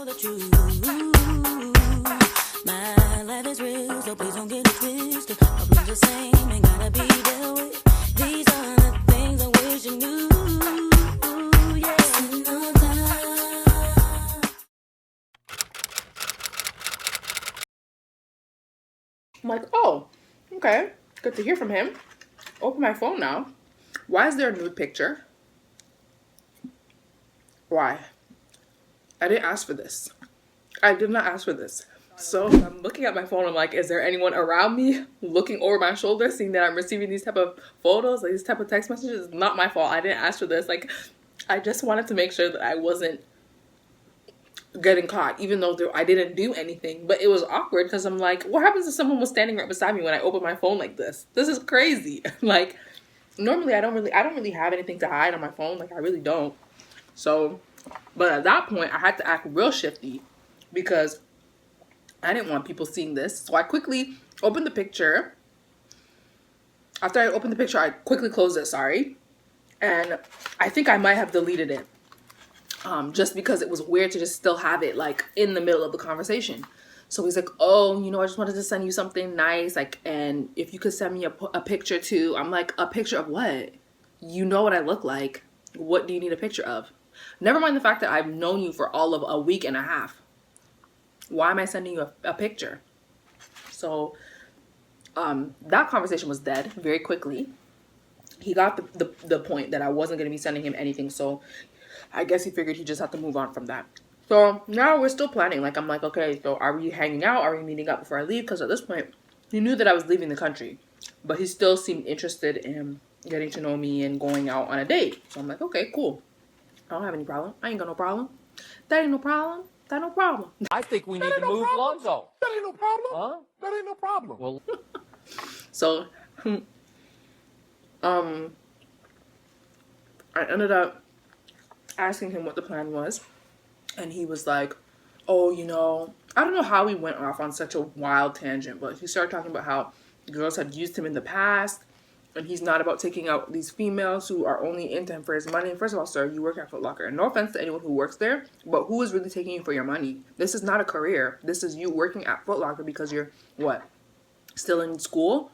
know the truth. My life is real, so please don't get it twisted. My blues the same, ain't gotta be dealt with. These are the things I wish you knew. Yeah, sitting on time. I'm like, oh, okay, good to hear from him. Open my phone now. Why is there a nude picture? Why? I didn't ask for this. I did not ask for this. So I'm looking at my phone. I'm like, is there anyone around me looking over my shoulder, seeing that I'm receiving these type of photos, like these type of text messages? It's not my fault. I didn't ask for this. Like, I just wanted to make sure that I wasn't getting caught, even though I didn't do anything. But it was awkward because I'm like, what happens if someone was standing right beside me when I open my phone like this? This is crazy. Like, normally I don't really have anything to hide on my phone. Like, I really don't. So, but at that point, I had to act real shifty because I didn't want people seeing this. So I quickly opened the picture. After I opened the picture, I quickly closed it, sorry. And I think I might have deleted it. Just because it was weird to just still have it like in the middle of the conversation. So he's like, oh, you know, I just wanted to send you something nice. Like, and if you could send me a picture too. I'm like, a picture of what? You know what I look like. What do you need a picture of? Never mind the fact that I've known you for all of a week and a half. Why am I sending you a picture? So that conversation was dead very quickly. He got the point that I wasn't going to be sending him anything. So I guess he figured he just had to move on from that. So now we're still planning. Like, I'm like, okay, so are we hanging out? Are we meeting up before I leave? Because at this point, he knew that I was leaving the country. But he still seemed interested in getting to know me and going out on a date. So I'm like, okay, cool. I don't have any problem. I ain't got no problem. That ain't no problem. That ain't no problem. I think we need to move Lonzo. That ain't no problem. Huh? That ain't no problem. Well, So, I ended up asking him what the plan was. And he was like, oh, you know, I don't know how we went off on such a wild tangent, but he started talking about how girls had used him in the past. And he's not about taking out these females who are only into him for his money. First of all, sir, you work at Foot Locker. And no offense to anyone who works there, but who is really taking you for your money? This is not a career. This is you working at Foot Locker because you're, what, still in school?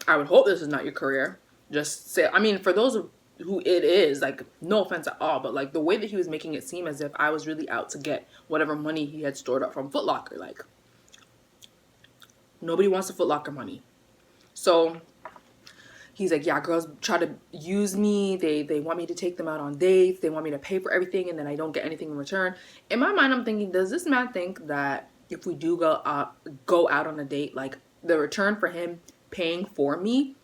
I would hope this is not your career. Just say, I mean, for those who it is, like, no offense at all, but like the way that he was making it seem as if I was really out to get whatever money he had stored up from Foot Locker. Like, nobody wants the Foot Locker money. So he's like, yeah, girls try to use me. They want me to take them out on dates. They want me to pay for everything, and then I don't get anything in return. In my mind, I'm thinking, does this man think that if we do go out on a date, like the return for him paying for me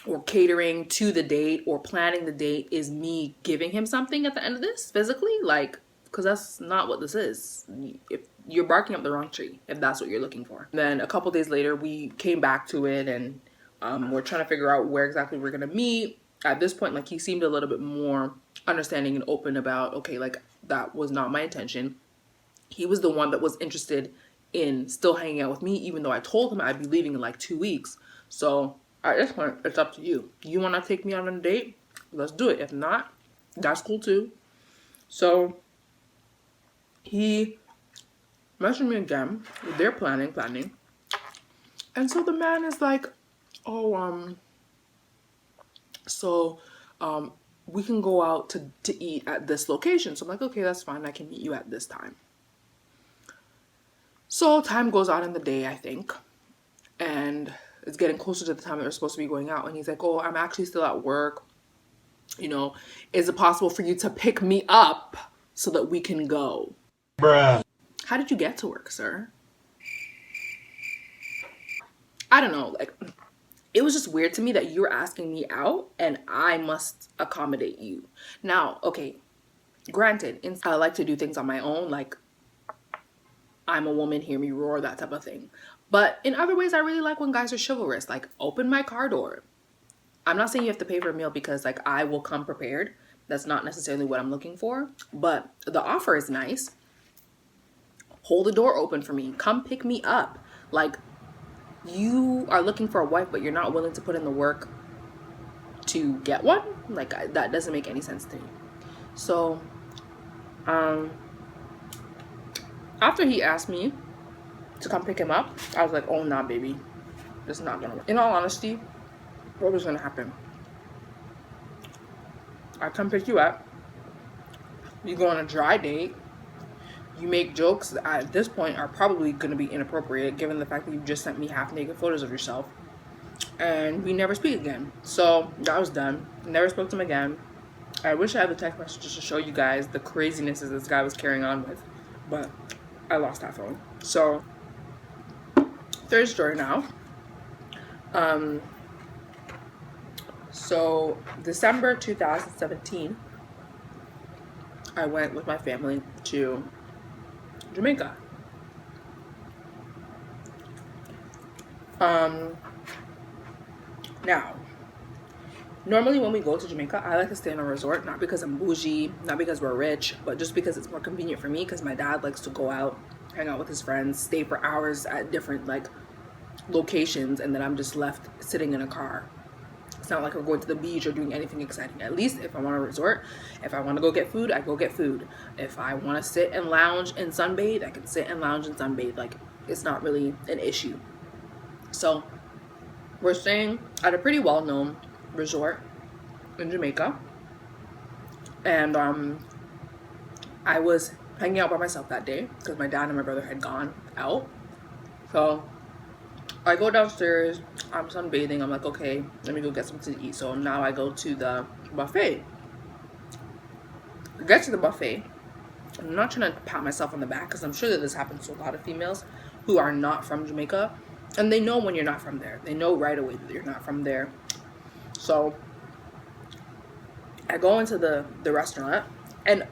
or catering to the date or planning the date is me giving him something at the end of this physically? Like, because that's not what this is. If you're barking up the wrong tree, if that's what you're looking for. Then a couple days later, we came back to it, and we're trying to figure out where exactly we're gonna meet. At this point, like, he seemed a little bit more understanding and open about, okay, like, that was not my intention. He was the one that was interested in still hanging out with me, even though I told him I'd be leaving in like 2 weeks. So at this point, it's up to you. You want to take me on a date? Let's do it. If not, that's cool too. So he messaged me again. They're planning. And so the man is like, oh, we can go out to eat at this location. So I'm like, okay, that's fine. I can meet you at this time. So time goes on in the day, I think, and it's getting closer to the time that we're supposed to be going out. And he's like, oh, I'm actually still at work. You know, is it possible for you to pick me up so that we can go? Bruh. How did you get to work, sir? I don't know, like, it was just weird to me that you're asking me out and I must accommodate you. Now, okay, granted, I like to do things on my own, like, I'm a woman, hear me roar, that type of thing. But in other ways, I really like when guys are chivalrous, like, open my car door. I'm not saying you have to pay for a meal because, like, I will come prepared. That's not necessarily what I'm looking for, but the offer is nice. Hold the door open for me. Come pick me up. Like, you are looking for a wife, but you're not willing to put in the work to get one? Like, that doesn't make any sense to me. So, After he asked me to come pick him up, I was like, oh, nah, baby. This is not gonna work. In all honesty, what was gonna happen? I come pick you up. You go on a dry date. You make jokes that at this point are probably gonna be inappropriate given the fact that you just sent me half naked photos of yourself. And we never speak again. So that was done. Never spoke to him again. I wish I had the text messages to show you guys the crazinesses this guy was carrying on with, but I lost that phone. So, third story now. So December 2017, I went with my family to Jamaica. Now, normally when we go to Jamaica, I like to stay in a resort, not because I'm bougie, not because we're rich, but just because it's more convenient for me because my dad likes to go out, hang out with his friends, stay for hours at different like locations, and then I'm just left sitting in a car. It's not like we're going to the beach or doing anything exciting. At least if I want to resort, if I want to go get food, I go get food. If I want to sit and lounge and sunbathe, I can sit and lounge and sunbathe. Like, it's not really an issue. So we're staying at a pretty well-known resort in Jamaica, and I was hanging out by myself that day because my dad and my brother had gone out. So I go downstairs, I'm sunbathing, I'm like, okay, let me go get something to eat. So now I go to the buffet. I get to the buffet. I'm not trying to pat myself on the back because I'm sure that this happens to a lot of females who are not from Jamaica, and they know when you're not from there. They know right away that you're not from there. So I go into the restaurant, and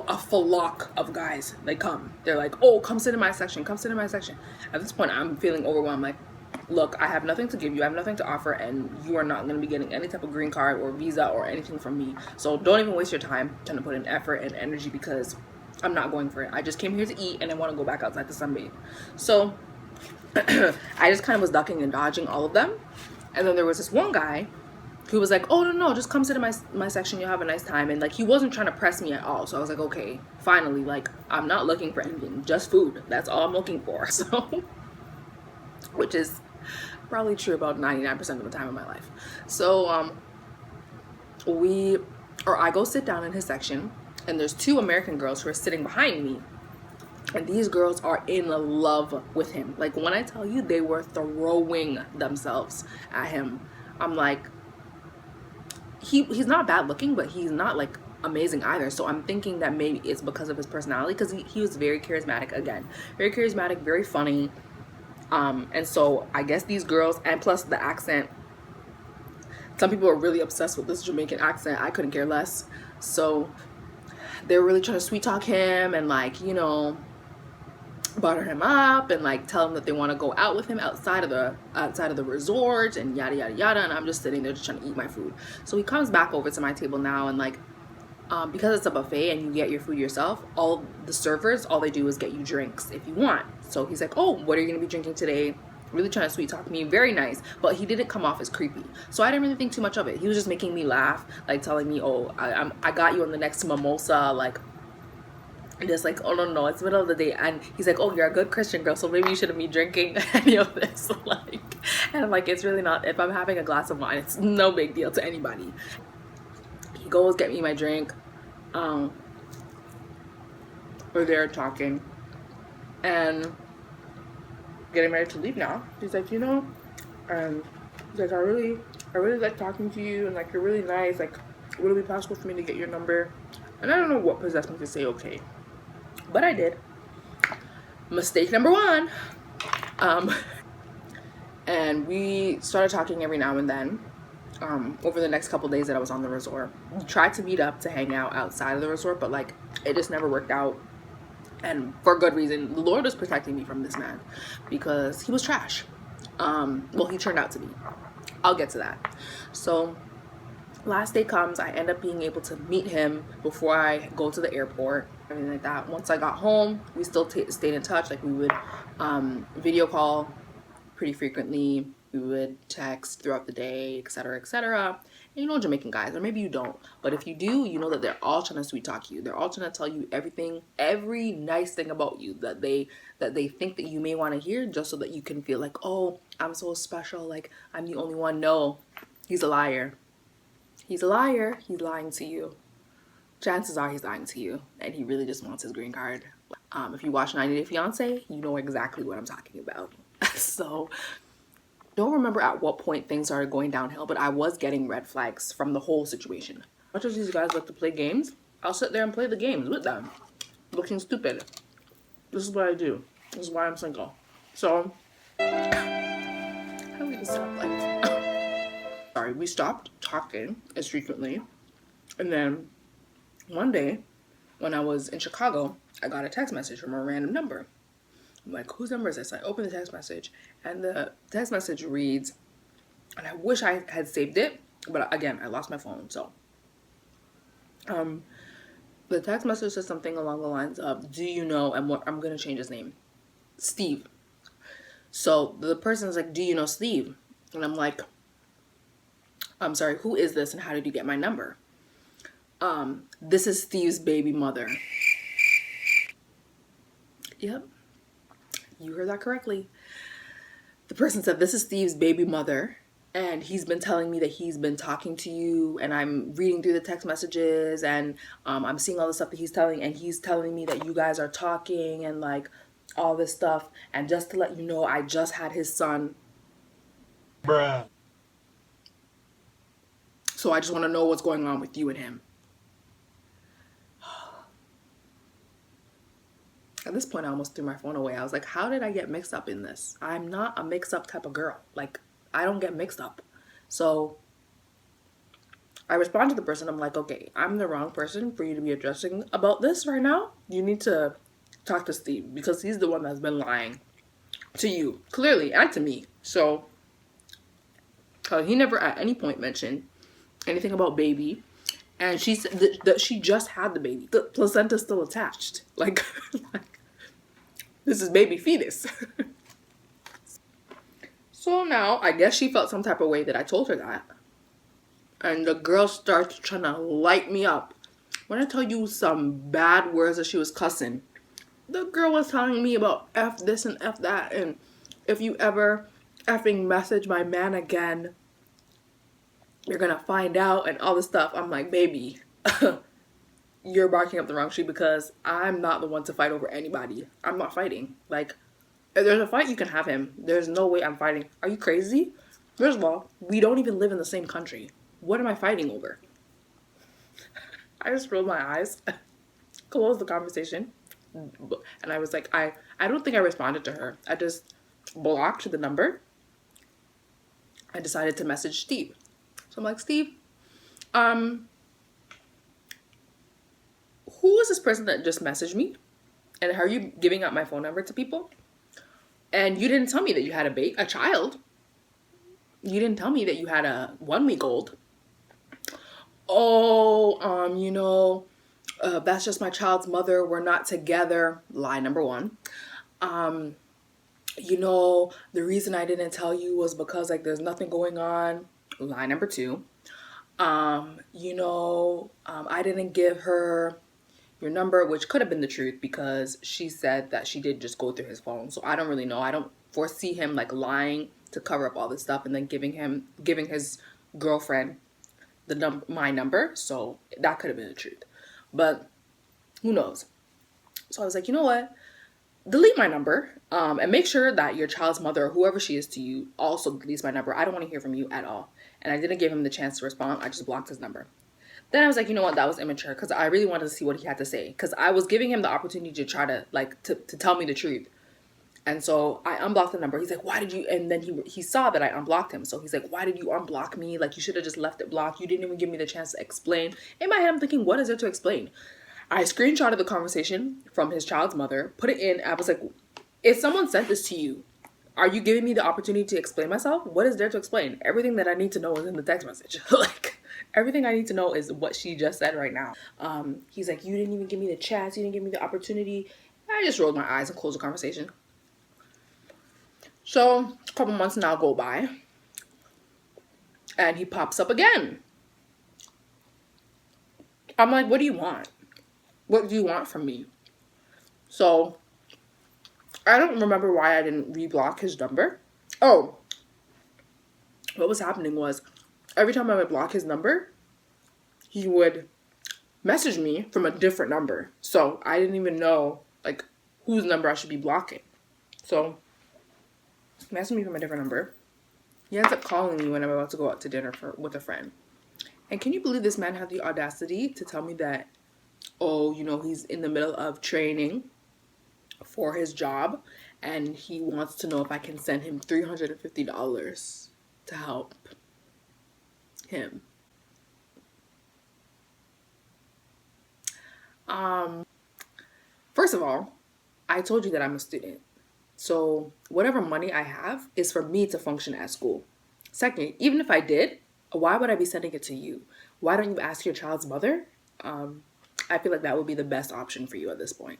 a flock of guys, they come. They're like, oh, come sit in my section, come sit in my section. At this point, I'm feeling overwhelmed. Like, look, I have nothing to give you, I have nothing to offer, and you are not going to be getting any type of green card or visa or anything from me. So don't even waste your time trying to put in effort and energy because I'm not going for it. I just came here to eat and I want to go back outside to sunbathe. So I just kind of was ducking and dodging all of them. And then there was this one guy who was like, oh, no, just come sit in my section, you'll have a nice time. And like, he wasn't trying to press me at all. So I was like, okay, finally, like, I'm not looking for anything, just food. That's all I'm looking for. So, which is probably true about 99% of the time in my life. So I go sit down in his section, and there's two American girls who are sitting behind me, and these girls are in love with him. Like, when I tell you, they were throwing themselves at him. I'm like, he's not bad looking, but he's not like amazing either. So I'm thinking that maybe it's because of his personality, because he was very charismatic. Again, very charismatic, very funny. And so I guess these girls, and plus the accent, some people are really obsessed with this Jamaican accent. I couldn't care less. So they're really trying to sweet talk him and, like, you know, butter him up and like tell him that they want to go out with him outside of the resort and yada yada yada. And I'm just sitting there just trying to eat my food. So he comes back over to my table now, and like, because it's a buffet and you get your food yourself, all the servers, all they do is get you drinks if you want. So he's like, oh, what are you gonna be drinking today? Really trying to sweet talk me, very nice, but he didn't come off as creepy. So I didn't really think too much of it. He was just making me laugh, like telling me, oh, I got you on the next mimosa, like, just like, oh no, it's the middle of the day. And he's like, oh, you're a good Christian girl, so maybe you shouldn't be drinking any of this. Like, and I'm like, it's really not. If I'm having a glass of wine, it's no big deal to anybody. He goes get me my drink. We're there talking and getting ready to leave now. He's like, you know, he's like, I really like talking to you, and like, you're really nice. Like, would it be possible for me to get your number? And I don't know what possessed me to say okay, but I did. Mistake number one. And we started talking every now and then. Over the next couple days that I was on the resort, we tried to meet up to hang out outside of the resort, but like, it just never worked out, and for good reason. The Lord was protecting me from this man because he was trash. Well, he turned out to be. I'll get to that. So last day comes, I end up being able to meet him before I go to the airport, everything like that. Once I got home, we still stayed in touch. Like, we would video call pretty frequently. We would text throughout the day, etc., etc. You know Jamaican guys, or maybe you don't, but if you do, you know that they're all trying to sweet talk you. They're all trying to tell you everything, every nice thing about you that they think that you may want to hear, just so that you can feel like, oh, I'm so special, like I'm the only one. No, he's a liar. He's a liar. He's lying to you. Chances are he's lying to you, and he really just wants his green card. If you watch 90 Day Fiance, you know exactly what I'm talking about. So, don't remember at what point things started going downhill, but I was getting red flags from the whole situation. Much as these guys like to play games, I'll sit there and play the games with them, looking stupid. This is what I do. This is why I'm single. So, how do we just stop like? Sorry, we stopped talking as frequently, and then one day, when I was in Chicago, I got a text message from a random number. I'm like, whose number is this? I open the text message, and the text message reads, and I wish I had saved it, but again, I lost my phone, so. The text message says something along the lines of, do you know, and what, I'm going to change his name, Steve. So the person's like, do you know Steve? And I'm like, I'm sorry, who is this, and how did you get my number? This is Steve's baby mother. Yep. You heard that correctly. The person said, this is Steve's baby mother, and he's been telling me that he's been talking to you, and I'm reading through the text messages, and I'm seeing all the stuff that he's telling, and he's telling me that you guys are talking, and like all this stuff, and just to let you know, I just had his son. Bruh. So I just want to know what's going on with you and him. At this point, I almost threw my phone away. I was like, how did I get mixed up in this? I'm not a mix-up type of girl. Like, I don't get mixed up. So I respond to the person. I'm like, okay, I'm the wrong person for you to be addressing about this right now. You need to talk to Steve, because he's the one that's been lying to you, clearly, and to me. So he never at any point mentioned anything about baby. And she said that she just had the baby. The placenta's still attached. Like this is baby fetus. So now, I guess she felt some type of way that I told her that. And the girl starts trying to light me up. When I tell you some bad words that she was cussing, the girl was telling me about F this and F that. And if you ever effing message my man again, you're gonna find out, and all this stuff. I'm like, baby, you're barking up the wrong tree, because I'm not the one to fight over anybody. I'm not fighting. Like, if there's a fight, you can have him. There's no way I'm fighting. Are you crazy? First of all, we don't even live in the same country. What am I fighting over? I just rolled my eyes, closed the conversation, and I was like, I don't think I responded to her. I just blocked the number. I decided to message Steve. So I'm like, Steve, who is this person that just messaged me? And how are you giving out my phone number to people? And you didn't tell me that you had a child. You didn't tell me that you had a 1-week-old. Oh, that's just my child's mother. We're not together. Lie number one. The reason I didn't tell you was because, like, there's nothing going on. Lie number two. I didn't give her your number, which could have been the truth, because she said that she did just go through his phone. So I don't really know. I don't foresee him like lying to cover up all this stuff and then giving his girlfriend my number. So that could have been the truth, but who knows? So I was like, you know what? Delete my number, and make sure that your child's mother, or whoever she is to you, also deletes my number. I don't want to hear from you at all. And I didn't give him the chance to respond. I just blocked his number. Then I was like, you know what? That was immature, because I really wanted to see what he had to say, because I was giving him the opportunity to try to to tell me the truth. And so I unblocked the number. He's like, why did you? And then he saw that I unblocked him. So he's like, why did you unblock me? Like, you should have just left it blocked. You didn't even give me the chance to explain. In my head, I'm thinking, what is there to explain? I screenshotted the conversation from his child's mother, put it in. I was like, if someone sent this to you, are you giving me the opportunity to explain myself? What is there to explain? Everything that I need to know is in the text message. Like, everything I need to know is what she just said right now. He's like, you didn't even give me the chance. You didn't give me the opportunity. I just rolled my eyes and closed the conversation. So a couple months now go by, and he pops up again. I'm like, what do you want? What do you want from me? So I don't remember why I didn't reblock his number. Oh, what was happening was every time I would block his number, he would message me from a different number. So I didn't even know like whose number I should be blocking. So he messaged me from a different number. He ends up calling me when I'm about to go out to dinner with a friend. And can you believe this man had the audacity to tell me that, oh, you know, he's in the middle of training for his job and he wants to know if I can send him $350 to help him. First of all, I told you that I'm a student. So whatever money I have is for me to function at school. Second, even if I did, why would I be sending it to you? Why don't you ask your child's mother? I feel like that would be the best option for you at this point.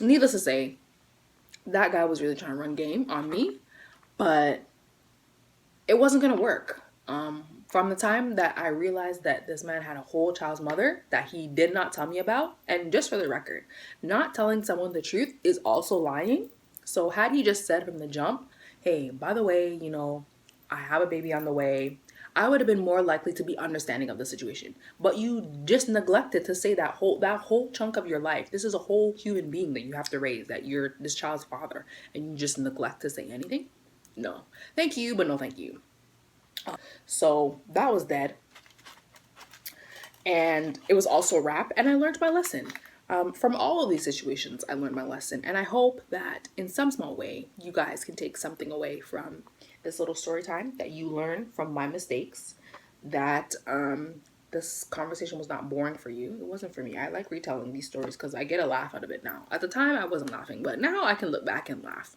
Needless to say, that guy was really trying to run game on me, but it wasn't going to work. From the time that I realized that this man had a whole child's mother that he did not tell me about, and just for the record, not telling someone the truth is also lying. So had he just said from the jump, hey, by the way, you know, I have a baby on the way, I would have been more likely to be understanding of the situation. But you just neglected to say that whole chunk of your life. This is a whole human being that you have to raise, that you're this child's father, and you just neglect to say anything? No. Thank you, but no thank you. So that was dead. And it was also a wrap, and I learned my lesson. From all of these situations, I learned my lesson, and I hope that in some small way, you guys can take something away from this little story time, that you learn from my mistakes, that this conversation was not boring for you. It wasn't for me. I like retelling these stories because I get a laugh out of it now. At the time, I wasn't laughing, but now I can look back and laugh.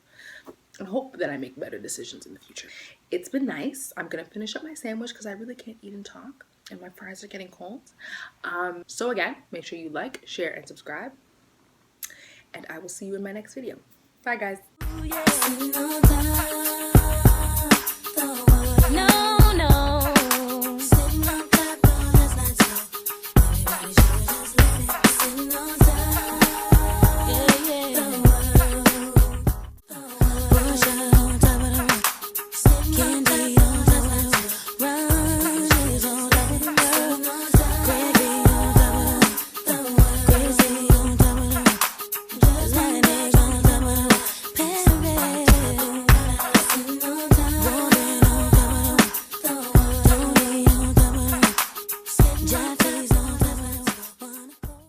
And hope that I make better decisions in the future. It's been nice. I'm gonna finish up my sandwich because I really can't eat and talk, and my fries are getting cold. So again, make sure you like, share, and subscribe, and I will see you in my next video. Bye, guys.